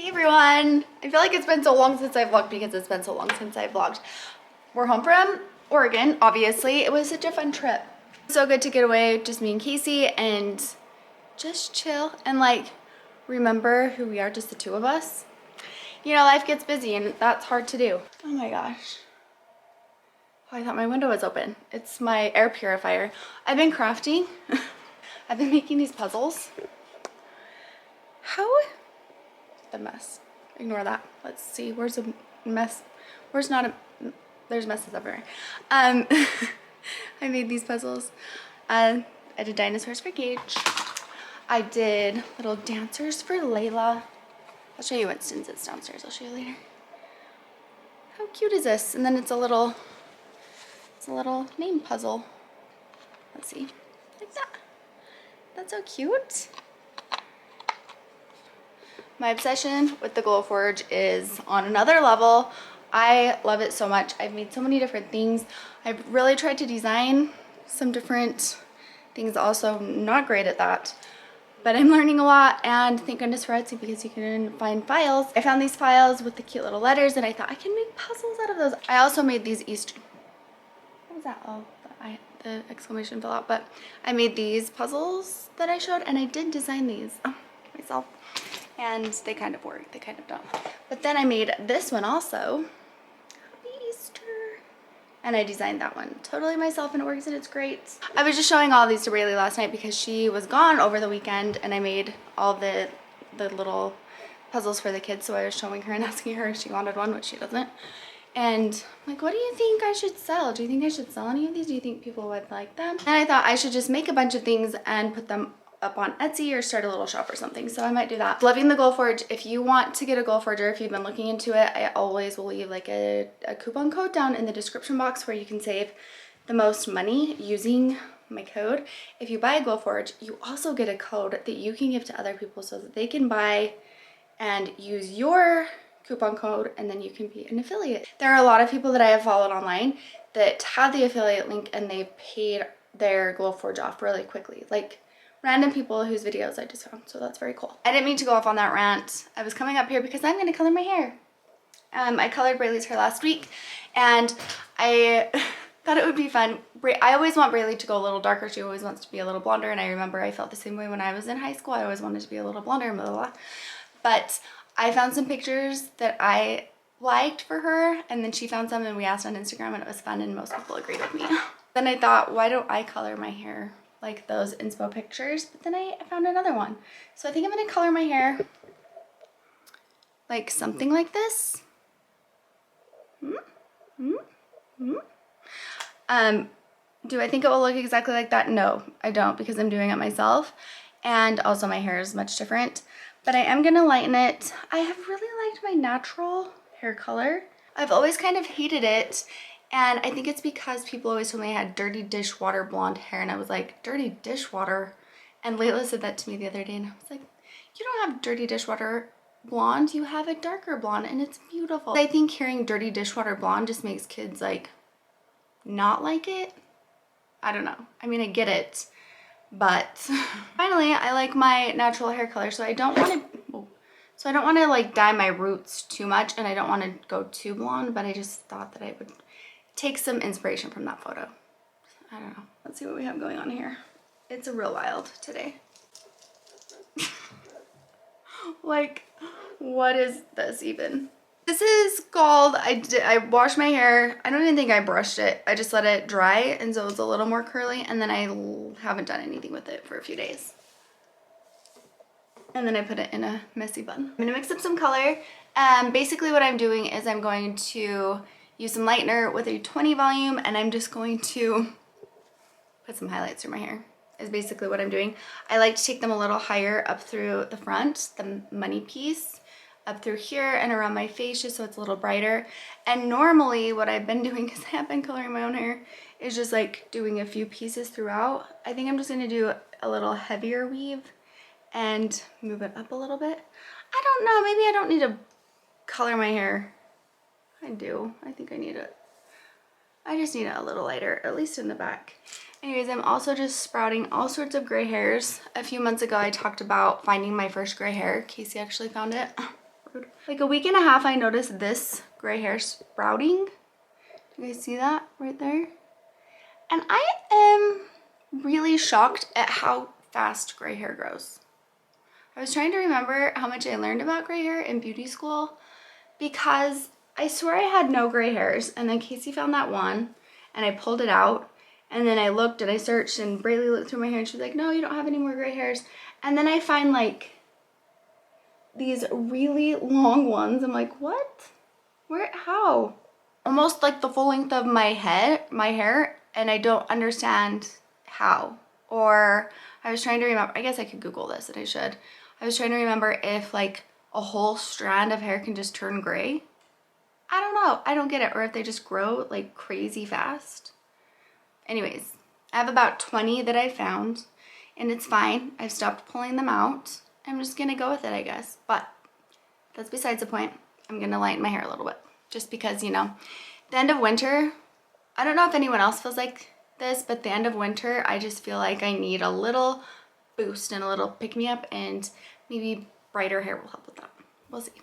Hey everyone! I feel like it's been so long since I've vlogged because it's been so long since I've vlogged. We're home from Oregon, obviously. It was such a fun trip. So good to get away, just me and Casey, and just chill and like remember who we are, just the two of us. You know, life gets busy and that's hard to do. Oh my gosh. Oh, I thought my window was open. It's my air purifier. I've been crafting. I've been making these puzzles. How? The mess. Ignore that. Let's see. Where's a mess? Where's not a... There's messes everywhere. I made these puzzles. I did dinosaurs for Gage. I did little dancers for Layla. I'll show you Winston's. It's downstairs. I'll show you later. How cute is this? And then it's a little name puzzle. Let's see. Like that. That's so cute. My obsession with the Glowforge is on another level. I love it so much. I've made so many different things. I've really tried to design some different things also. Not great at that, but I'm learning a lot, and thank goodness for Etsy because you can find files. I found these files with the cute little letters and I thought I can make puzzles out of those. I also made these Easter... What was that? Oh, the exclamation fell out, but I made these puzzles that I showed, and I did design these myself. And they kind of work, they kind of don't. But then I made this one also. Happy Easter. And I designed that one totally myself, and it works and it's great. I was just showing all these to Rayleigh last night because she was gone over the weekend, and I made all the little puzzles for the kids. So I was showing her and asking her if she wanted one, which she doesn't. And I'm like, what do you think I should sell? Do you think I should sell any of these? Do you think people would like them? And I thought I should just make a bunch of things and put them up on Etsy or start a little shop or something. So I might do that. Loving the Glowforge. If you want to get a Glowforger, if you've been looking into it, I always will leave like a coupon code down in the description box where you can save the most money using my code. If you buy a Glowforge, you also get a code that you can give to other people so that they can buy and use your coupon code, and then you can be an affiliate. There are a lot of people that I have followed online that have the affiliate link and they've paid their Glowforge off really quickly. Like random people whose videos I just found, so that's very cool. I didn't mean to go off on that rant. I was coming up here because I'm gonna color my hair. I colored Brayleigh's hair last week, and I thought it would be fun. I always want Brayleigh to go a little darker. She always wants to be a little blonder, and I remember I felt the same way when I was in high school. I always wanted to be a little blonder, blah, blah, blah. But I found some pictures that I liked for her, and then she found some, and we asked on Instagram, and it was fun, and most people agreed with me. Then I thought, why don't I color my hair like those inspo pictures? But then I found another one. So I think I'm gonna color my hair like something like this. Do I think it will look exactly like that? No, I don't, because I'm doing it myself. And also my hair is much different, but I am gonna lighten it. I have really liked my natural hair color. I've always kind of hated it. And I think it's because people always told me I had dirty dishwater blonde hair, and I was like, dirty dishwater? And Layla said that to me the other day, and I was like, you don't have dirty dishwater blonde, you have a darker blonde, and it's beautiful. I think hearing dirty dishwater blonde just makes kids like not like it. I don't know. I mean, I get it, but finally I like my natural hair color, so I don't want to like dye my roots too much, and I don't want to go too blonde, but I just thought that I would take some inspiration from that photo. I don't know. Let's see what we have going on here. It's a real wild today. Like, what is this even? This is called, I washed my hair. I don't even think I brushed it. I just let it dry, and so it's a little more curly, and then I haven't done anything with it for a few days. And then I put it in a messy bun. I'm gonna mix up some color. Basically what I'm doing is I'm going to use some lightener with a 20 volume, and I'm just going to put some highlights through my hair, is basically what I'm doing. I like to take them a little higher up through the front, the money piece, up through here and around my face, just so it's a little brighter. And normally what I've been doing, because I have been coloring my own hair, is just like doing a few pieces throughout. I think I'm just gonna do a little heavier weave and move it up a little bit. I don't know, maybe I don't need to color my hair. I do. I think I need it. I just need it a little lighter, at least in the back. Anyways, I'm also just sprouting all sorts of gray hairs. A few months ago, I talked about finding my first gray hair. Casey actually found it. rude. Like a week and a half, I noticed this gray hair sprouting. Do you guys see that right there? And I am really shocked at how fast gray hair grows. I was trying to remember how much I learned about gray hair in beauty school because I swear I had no gray hairs, and then Casey found that one and I pulled it out, and then I looked and I searched and Braylee looked through my hair and she was like, no, you don't have any more gray hairs. And then I find like these really long ones. I'm like, what? Where? How? Almost like the full length of my hair, and I don't understand how. Or I was trying to remember, I guess I could Google this, and I should. I was trying to remember if like a whole strand of hair can just turn gray. I don't know. I don't get it. Or if they just grow like crazy fast. Anyways, I have about 20 that I found, and it's fine. I've stopped pulling them out. I'm just gonna go with it, I guess. But that's besides the point. I'm gonna lighten my hair a little bit just because, you know, the end of winter, I don't know if anyone else feels like this, but the end of winter, I just feel like I need a little boost and a little pick-me-up, and maybe brighter hair will help with that. We'll see.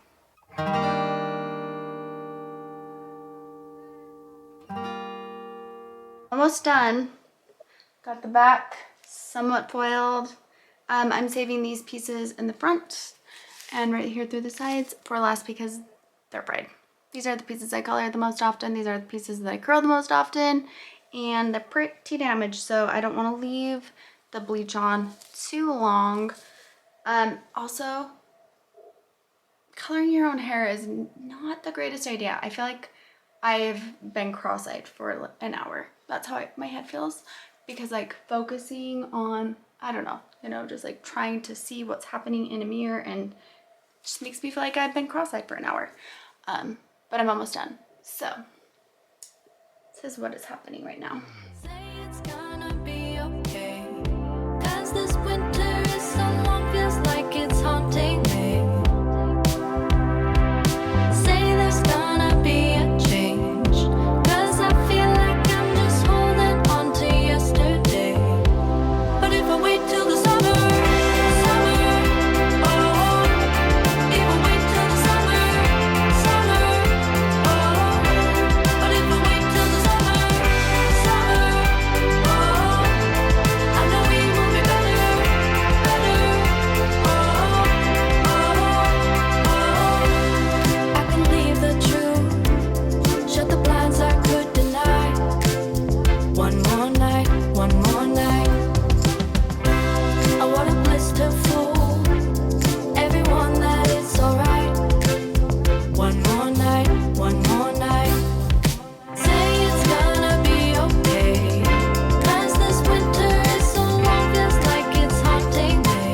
Almost done. Got the back somewhat foiled. I'm saving these pieces in the front and right here through the sides for last because they're fried. These are the pieces I color the most often. These are the pieces that I curl the most often, and they're pretty damaged, so I don't want to leave the bleach on too long. Also, coloring your own hair is not the greatest idea. I feel like I've been cross-eyed for an hour. That's how my head feels, because like focusing on, I don't know, you know, just like trying to see what's happening in a mirror, and just makes me feel like I've been cross-eyed for an hour. But I'm almost done. So this is what is happening right now. Say it's gonna be okay, 'cause this winter is so long, feels like it's haunting me. Say there's gonna be a change, 'cause I feel like I'm just holding on to yesterday. But if I wait till the summer, oh, if I wait till the summer, oh, but if I wait till the summer, oh, I know we will be better, I can leave the truth, shut the blinds I could deny. One more night, one more night. I want a blister full, everyone that it's alright. One more night, one more night. Say it's gonna be okay, 'cause this winter is so long, feels like it's haunting me.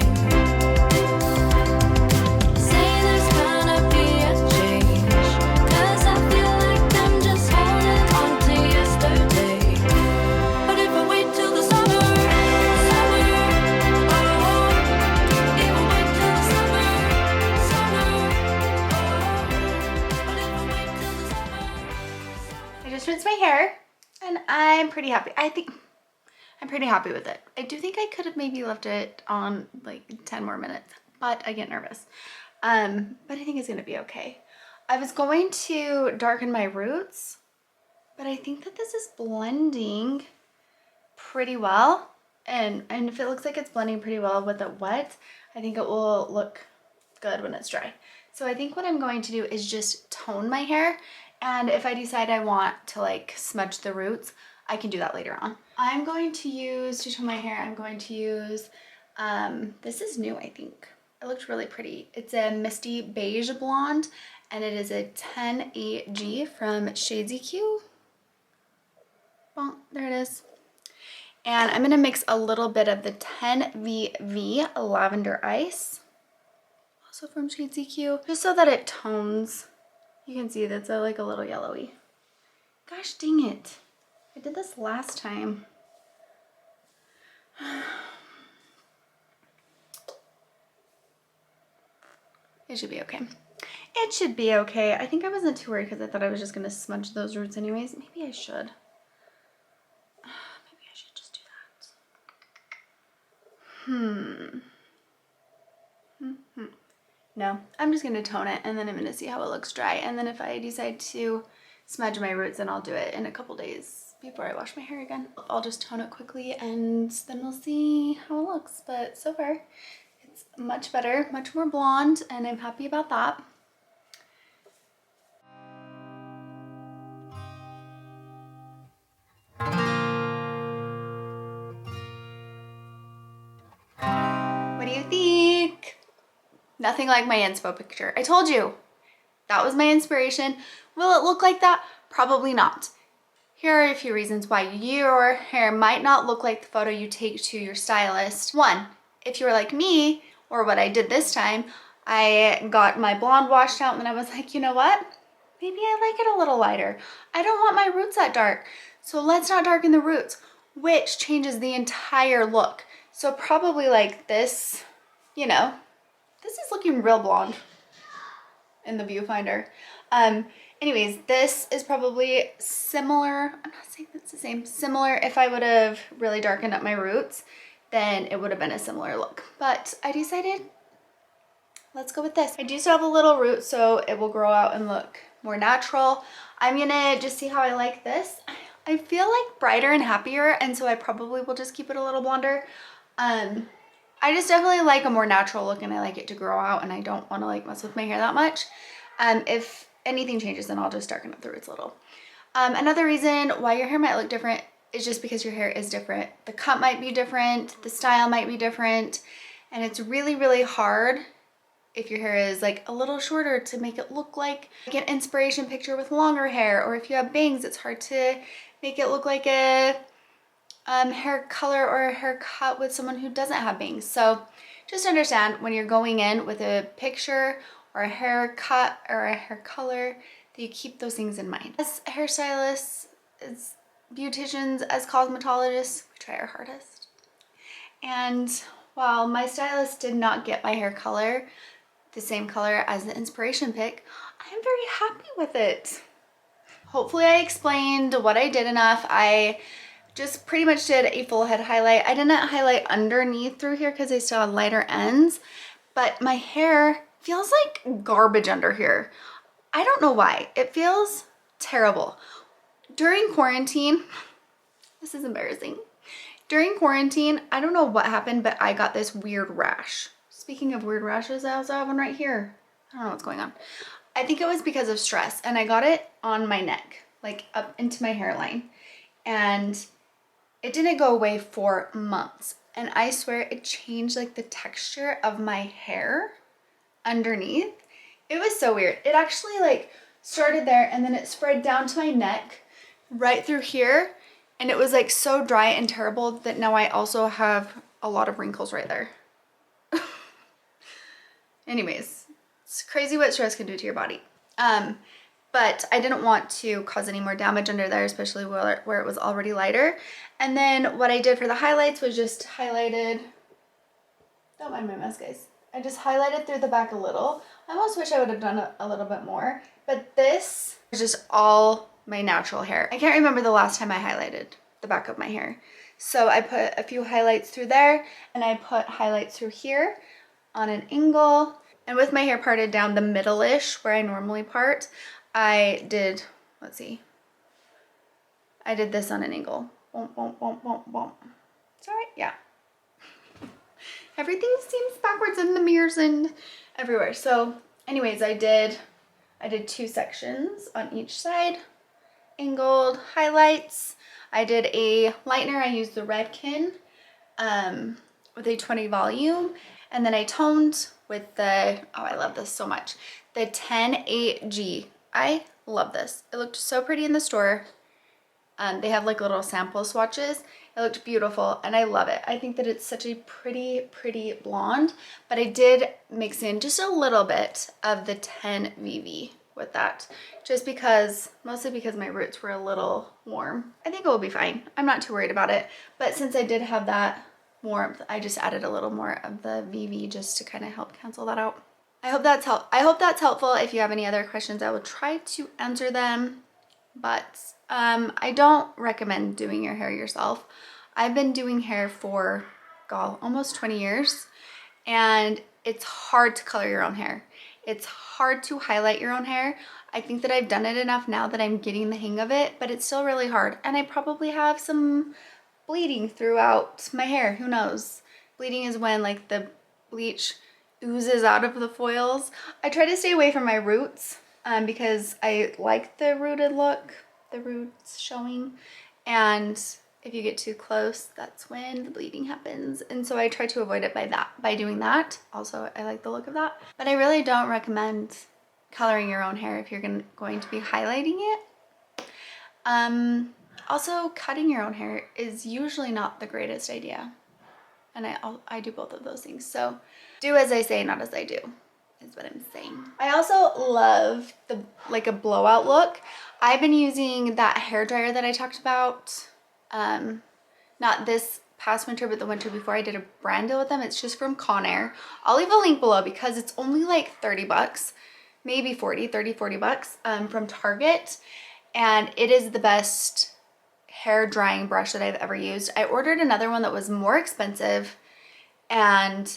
Say there's gonna be a change, 'cause I feel like I'm just holding on to yesterday. But if I wait till the summer, oh, if I wait till the summer, oh, but if I wait till the summer. I just rinsed my hair and I'm pretty happy. I'm pretty happy with it. I do think I could have maybe left it on like 10 more minutes, but I get nervous. But I think it's gonna be okay. I was going to darken my roots, but I think that this is blending pretty well. And if it looks like it's blending pretty well with it wet, I think it will look good when it's dry. So I think what I'm going to do is just tone my hair, and if I decide I want to like smudge the roots, I can do that later on. I'm going to use, to tone my hair, I'm going to use, this is new, I think. It looked really pretty. It's a Misty Beige Blonde, and it is a 10AG from Shades EQ. Well, there it is. And I'm gonna mix a little bit of the 10VV Lavender Ice, also from Shades EQ, just so that it tones. You can see that's like a little yellowy. Gosh dang it. I did this last time. It should be okay. It should be okay. I think I wasn't too worried because I thought I was just gonna smudge those roots anyways. Maybe I should. Maybe I should just do that. No, I'm just gonna tone it and then I'm gonna see how it looks dry. And then if I decide to smudge my roots, then I'll do it in a couple days before I wash my hair again. I'll just tone it quickly and then we'll see how it looks. But so far, it's much better, much more blonde, and I'm happy about that. What do you think? Nothing like my inspo picture. I told you, that was my inspiration. Will it look like that? Probably not. Here are a few reasons why your hair might not look like the photo you take to your stylist. One, if you're like me, or what I did this time, I got my blonde washed out and then I was like, you know what? Maybe I like it a little lighter. I don't want my roots that dark, so let's not darken the roots, which changes the entire look. So probably like this, you know, this is looking real blonde in the viewfinder. Anyways, this is probably similar. I'm not saying it's the same. Similar, if I would have really darkened up my roots, then it would have been a similar look. But I decided, let's go with this. I do still have a little root, so it will grow out and look more natural. I'm gonna just see how I like this. I feel like brighter and happier, and so I probably will just keep it a little blonder. I just definitely like a more natural look, and I like it to grow out, and I don't want to like mess with my hair that much. If anything changes, then I'll just darken up the roots a little. Another reason why your hair might look different is just because your hair is different. The cut might be different, the style might be different, and it's really, really hard if your hair is like a little shorter to make it look like an inspiration picture with longer hair, or if you have bangs, it's hard to make it look like a hair color or a haircut with someone who doesn't have bangs. So just understand when you're going in with a picture or a haircut or a hair color that you keep those things in mind. As hairstylists, as beauticians, as cosmetologists, we try our hardest. And while my stylist did not get my hair color the same color as the inspiration pic, I am very happy with it. Hopefully I explained what I did enough. I just pretty much did a full head highlight. I didn't highlight underneath through here because I still had lighter ends, but my hair feels like garbage under here. I don't know why. It feels terrible. During quarantine, this is embarrassing. During quarantine, I don't know what happened, but I got this weird rash. Speaking of weird rashes, I also have one right here. I don't know what's going on. I think it was because of stress, and I got it on my neck, like up into my hairline. And it didn't go away for months. And I swear it changed like the texture of my hair underneath. It was so weird. It actually like started there and then it spread down to my neck right through here. And it was like so dry and terrible that now I also have a lot of wrinkles right there. Anyways, it's crazy what stress can do to your body. But I didn't want to cause any more damage under there, especially where it was already lighter. And then what I did for the highlights was just highlighted, don't mind my mess, guys. I just highlighted through the back a little. I almost wish I would have done a little bit more, but this is just all my natural hair. I can't remember the last time I highlighted the back of my hair. So I put a few highlights through there, and I put highlights through here on an angle. And with my hair parted down the middle-ish where I normally part, I did, let's see, I did this on an angle. Boom, boom, boom, boom, boom. It's all right, yeah. Everything seems backwards in the mirrors and everywhere. So anyways, I did 2 sections on each side, angled highlights. I did a lightener. I used the Redken with a 20 volume, and then I toned with the, oh, I love this so much, the 108G. I love this. It looked so pretty in the store. They have like little sample swatches. It looked beautiful and I love it. I think that it's such a pretty, pretty blonde, but I did mix in just a little bit of the 10VV with that, just because, mostly because my roots were a little warm. I think it will be fine. I'm not too worried about it, but since I did have that warmth, I just added a little more of the VV just to kind of help cancel that out. I hope that's helpful. If you have any other questions, I will try to answer them, but I don't recommend doing your hair yourself. I've been doing hair for, almost 20 years, and it's hard to color your own hair. It's hard to highlight your own hair. I think that I've done it enough now that I'm getting the hang of it, but it's still really hard. And I probably have some bleeding throughout my hair, who knows? Bleeding is when like the bleach oozes out of the foils. I try to stay away from my roots because I like the rooted look, the roots showing. And if you get too close, that's when the bleeding happens. And so I try to avoid it by doing that. Also, I like the look of that. But I really don't recommend coloring your own hair if you're going to be highlighting it. Also, cutting your own hair is usually not the greatest idea. And I do both of those things. So do as I say, not as I do, is what I'm saying. I also love like a blowout look. I've been using that hair dryer that I talked about. Not this past winter, but the winter before. I did a brand deal with them. It's just from Conair. I'll leave a link below because it's only like 30 bucks, maybe 40 bucks from Target. And it is the best hair drying brush that I've ever used. I ordered another one that was more expensive and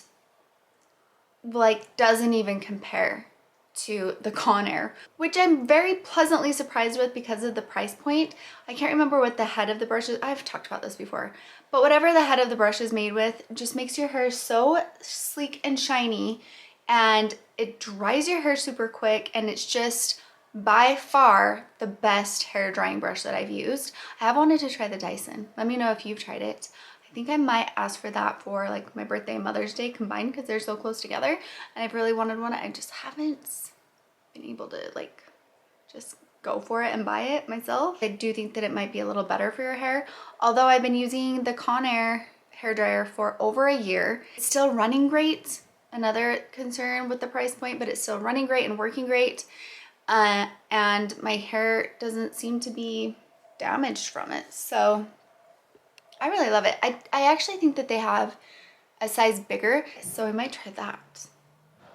like doesn't even compare to the Conair, which I'm very pleasantly surprised with because of the price point. I can't remember what the head of the brush is. I've talked about this before, but whatever the head of the brush is made with just makes your hair so sleek and shiny, and it dries your hair super quick, and it's just by far the best hair drying brush that I've used. I have wanted to try the Dyson. Let me know if you've tried it. I think I might ask for that for like my birthday and Mother's Day combined because they're so close together, and I've really wanted one. I just haven't been able to like just go for it and buy it myself. I do think that it might be a little better for your hair, although I've been using the Conair hair dryer for over a year. It's still running great. Another concern with the price point, but it's still running great and working great. And my hair doesn't seem to be damaged from it. So I really love it. I actually think that they have a size bigger, so I might try that.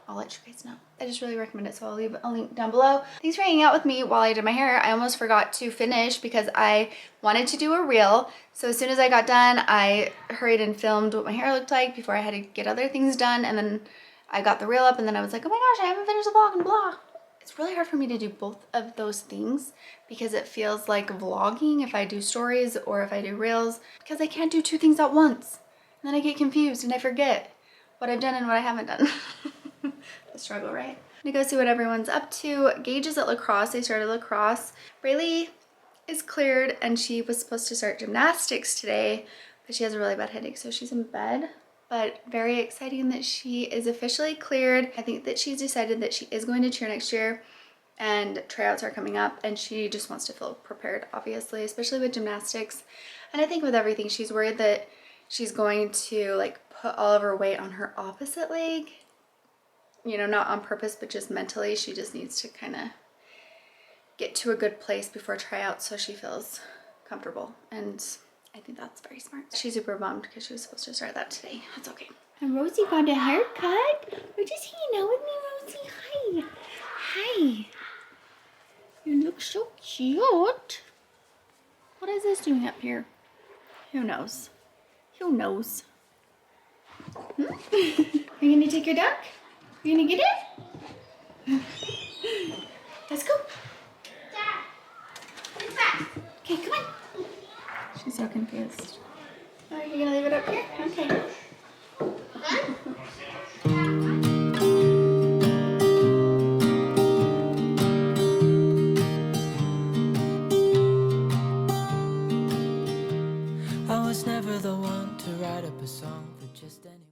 I'll let you guys know. I just really recommend it, so I'll leave a link down below. Thanks for hanging out with me while I did my hair. I almost forgot to finish because I wanted to do a reel. So as soon as I got done, I hurried and filmed what my hair looked like before I had to get other things done. And then I got the reel up, and then I was like, oh my gosh, I haven't finished the vlog and blah. It's really hard for me to do both of those things because it feels like vlogging if I do stories or if I do reels, because I can't do two things at once. And then I get confused and I forget what I've done and what I haven't done. The struggle, right? I'm gonna go see what everyone's up to. Gage is at lacrosse. They started lacrosse. Braylee is cleared and she was supposed to start gymnastics today, but she has a really bad headache, so she's in bed. But very exciting that she is officially cleared. I think that she's decided that she is going to cheer next year, and tryouts are coming up, and she just wants to feel prepared, obviously, especially with gymnastics. And I think with everything, she's worried that she's going to like put all of her weight on her opposite leg. You know, not on purpose, but just mentally. She just needs to kind of get to a good place before tryouts so she feels comfortable. And I think that's very smart. She's super bummed because she was supposed to start that today. That's okay. And Rosie got a haircut. You're just hanging out with me, Rosie. Hi. Hi. You look so cute. What is this doing up here? Who knows? Who knows? Hmm? Are you gonna take your duck? You gonna get it? Let's go. Okay, come on. She's so confused. Oh, you're gonna leave it up here? Okay. I was never the one to write up a song for just anyone.